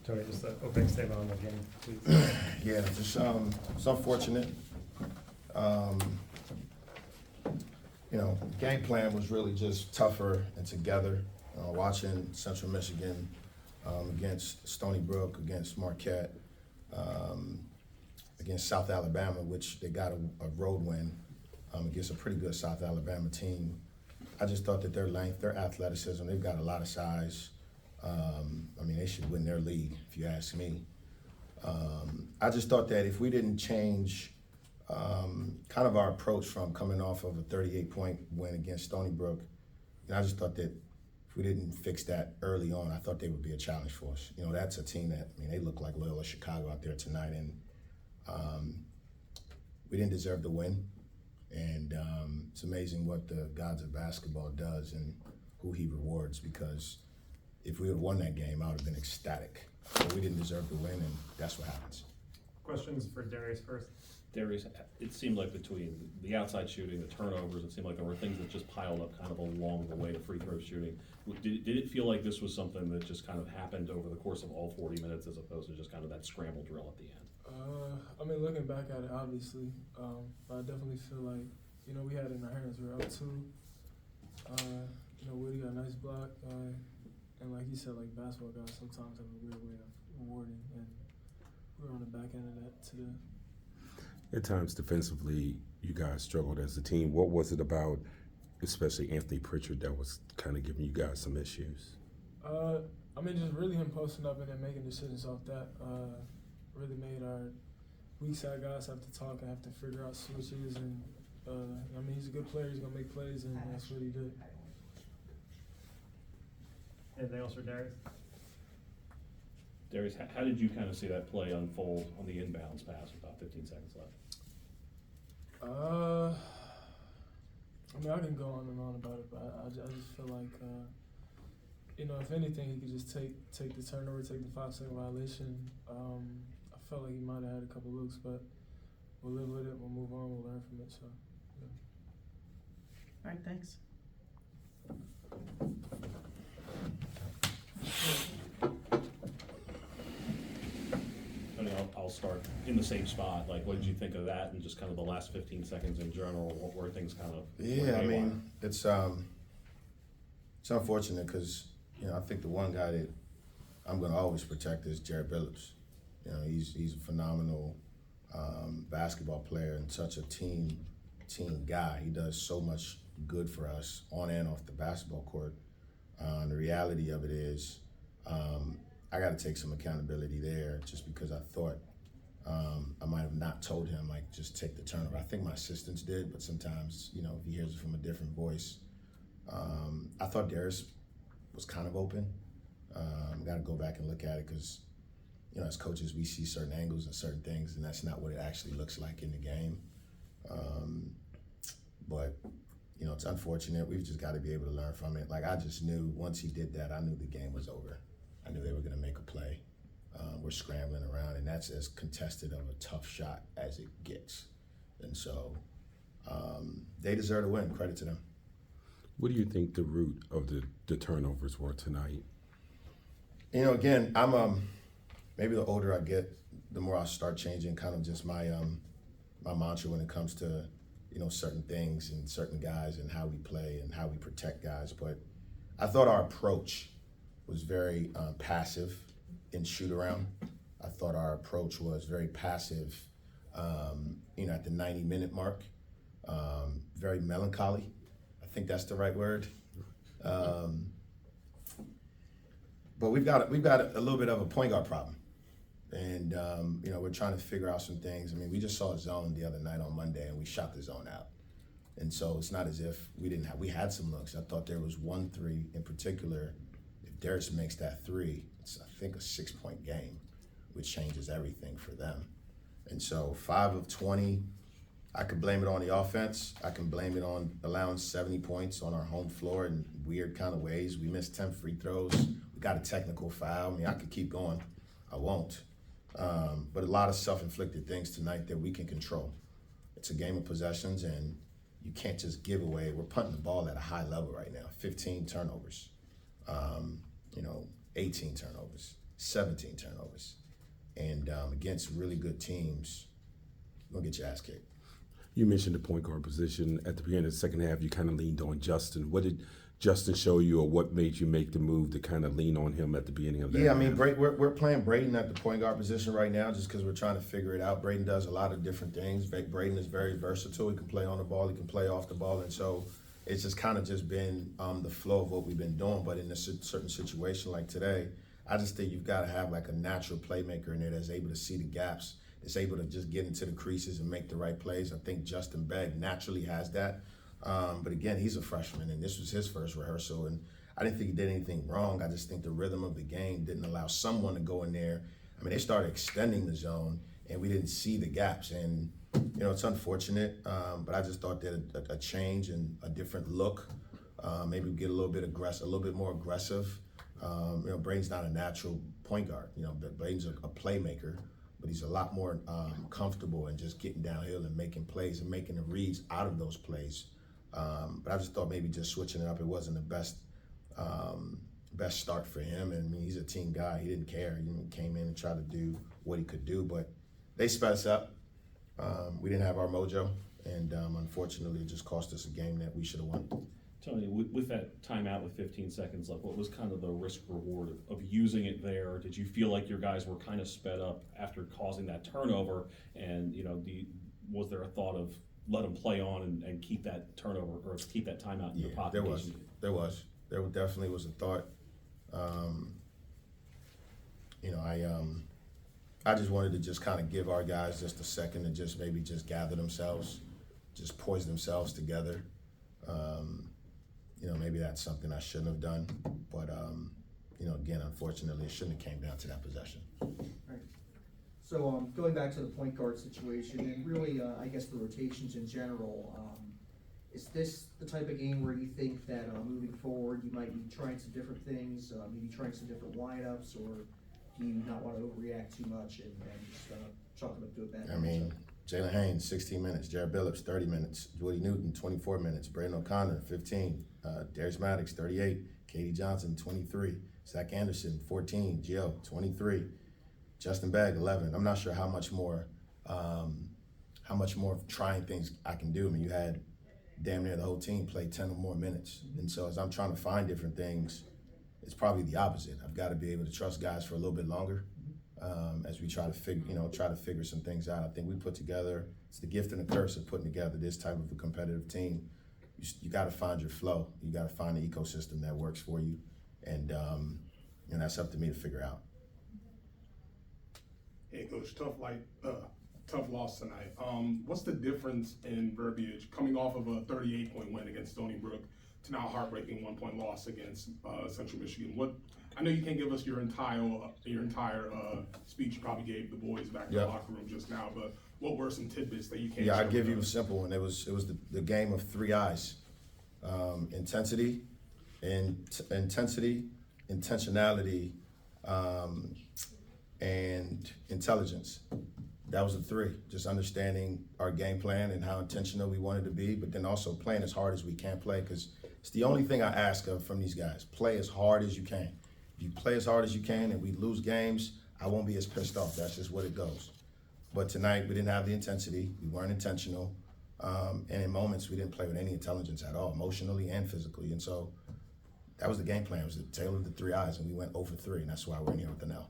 Tony, just an opening statement on the game, please. Yeah, just it's unfortunate. Game plan was really just tougher and together. Watching Central Michigan against Stony Brook, against Marquette, against South Alabama, which they got a road win against a pretty good South Alabama team. I just thought that their length, their athleticism, they've got a lot of size. They should win their league, if you ask me. I just thought that if we didn't change kind of our approach from coming off of a 38-point win against Stony Brook, I just thought that if we didn't fix that early on, I thought they would be a challenge for us. That's a team that, they look like Loyola Chicago out there tonight, and we didn't deserve the win. And it's amazing what the gods of basketball does and who he rewards, because if we would have won that game, I would have been ecstatic. But we didn't deserve the win, and that's what happens. Questions for Darius first? Darius, it seemed like between the outside shooting, the turnovers, it seemed like there were things that just piled up kind of along the way to free throw shooting. Did it feel like this was something that just kind of happened over the course of all 40 minutes as opposed to just kind of that scramble drill at the end? Looking back at it, obviously, but I definitely feel like, we had it in our hands. We were up 2. Woody got a nice block. And like you said, like basketball guys sometimes have a weird way of rewarding, and we were on the back end of that today. At times defensively, you guys struggled as a team. What was it about, especially Anthony Pritchard, that was kind of giving you guys some issues? Just really him posting up and then making decisions off that really made our weak side guys have to talk and have to figure out switches. And he's a good player. He's gonna make plays, and that's what he did. Anything else for Darius? Darius, how did you kind of see that play unfold on the inbounds pass with about 15 seconds left? I can go on and on about it, but I just feel like, if anything, he could just take the turnover, take the 5-second violation. I felt like he might have had a couple looks, but we'll live with it, we'll move on, we'll learn from it, so, yeah. All right, thanks. I'll start in the same spot. Like, what did you think of that and just kind of the last 15 seconds in general? What were things kind of? Yeah, it's unfortunate because, I think the one guy that I'm going to always protect is Jared Billups. He's a phenomenal basketball player and such a team guy. He does so much good for us on and off the basketball court. The reality of it is I got to take some accountability there, just because I thought I might have not told him, like, just take the turnover. I think my assistants did, but sometimes, if he hears it from a different voice. I thought Darius was kind of open. Got to go back and look at it because, as coaches, we see certain angles and certain things, and that's not what it actually looks like in the game. But it's unfortunate. We've just got to be able to learn from it. Like, I just knew once he did that, I knew the game was over. I knew they were going to make a play. We're scrambling around, and that's as contested of a tough shot as it gets. And so they deserve to win. Credit to them. What do you think the root of the turnovers were tonight? Again, I'm maybe the older I get, the more I start changing kind of just my my mantra when it comes to certain things and certain guys and how we play and how we protect guys. But I thought our approach was very passive in shoot around. I thought our approach was very passive, at the 90-minute mark. Very melancholy. I think that's the right word. But we've got a little bit of a point guard problem, and we're trying to figure out some things. We just saw a zone the other night on Monday, and we shot the zone out. And so it's not as if we had some looks. I thought there was one 3 in particular. If Darius makes that 3, it's, I think, a 6-point game, which changes everything for them. And so 5 of 20, I could blame it on the offense. I can blame it on allowing 70 points on our home floor in weird kind of ways. We missed 10 free throws. We got a technical foul. I could keep going. I won't. But a lot of self-inflicted things tonight that we can control. It's a game of possessions, and you can't just give away. We're punting the ball at a high level right now. 15 turnovers, 18 turnovers. 17 turnovers. And against really good teams, you're going to get your ass kicked. You mentioned the point guard position. At the beginning of the second half, you kind of leaned on Justin. What did Justin show you, or what made you make the move to kind of lean on him at the beginning of that? Yeah, I mean, we're playing Braden at the point guard position right now just because we're trying to figure it out. Braden does a lot of different things. Braden is very versatile. He can play on the ball. He can play off the ball. And so it's just kind of just been the flow of what we've been doing. But in a certain situation like today, I just think you've got to have like a natural playmaker in there that's able to see the gaps, that's able to just get into the creases and make the right plays. I think Justin Begg naturally has that. But again, he's a freshman, and this was his first rehearsal, and I didn't think he did anything wrong. I just think the rhythm of the game didn't allow someone to go in there. I mean, they started extending the zone, and we didn't see the gaps. And, you know, it's unfortunate, but I just thought that a change and a different look, maybe get a little bit more aggressive. You know, Braden's not a natural point guard. You know, Braden's a playmaker, but he's a lot more comfortable in just getting downhill and making plays and making the reads out of those plays. But I just thought maybe just switching it up, it wasn't the best start for him. And I mean, he's a team guy. He didn't care. He came in and tried to do what he could do. But they sped us up. We didn't have our mojo. And unfortunately, it just cost us a game that we should have won. Tony, with that timeout with 15 seconds left, what was kind of the risk reward of using it there? Did you feel like your guys were kind of sped up after causing that turnover? And, you know, was there a thought of let them play on and keep that turnover or keep that timeout in your pocket? There definitely was a thought. You know, I just wanted to just kind of give our guys just a second to just maybe just gather themselves, just poise themselves together. You know, maybe that's something I shouldn't have done, but you know, again, unfortunately, it shouldn't have came down to that possession. Right. So going back to the point guard situation and really, I guess the rotations in general, is this the type of game where you think that moving forward you might be trying some different things, maybe trying some different lineups, or do you not want to overreact too much and just chalk it up to a bad matchup? I mean, Jalen Haynes, 16 minutes. Jared Billups, 30 minutes. Woody Newton, 24 minutes. Braden O'Connor, 15. Darius Maddox, 38. Katie Johnson, 23. Zach Anderson, 14. Gio, 23. Justin Begg, 11. I'm not sure how much more trying things I can do. I mean, you had damn near the whole team play 10 or more minutes. And so as I'm trying to find different things, it's probably the opposite. I've got to be able to trust guys for a little bit longer. As we try to figure some things out. I think we put together, it's the gift and the curse of putting together this type of a competitive team. You got to find your flow. You got to find the ecosystem that works for you. And that's up to me to figure out. Hey, Coach, tough loss tonight. What's the difference in verbiage coming off of a 38-point win against Stony Brook to now a heartbreaking 1-point loss against Central Michigan? I know you can't give us your entire speech you probably gave the boys back in the locker room just now, but what were some tidbits that you can't share? Yeah, I'll give you a simple one. It was the game of 3 I's. Intensity, intentionality, and intelligence. That was the 3. Just understanding our game plan and how intentional we wanted to be, but then also playing as hard as we can play, because it's the only thing I ask of from these guys. Play as hard as you can. If you play as hard as you can and we lose games, I won't be as pissed off. That's just what it goes. But tonight, we didn't have the intensity. We weren't intentional. And in moments, we didn't play with any intelligence at all, emotionally and physically. And so that was the game plan. It was the tale of the 3 I's, and we went 0 for 3, and that's why we're in here with the L.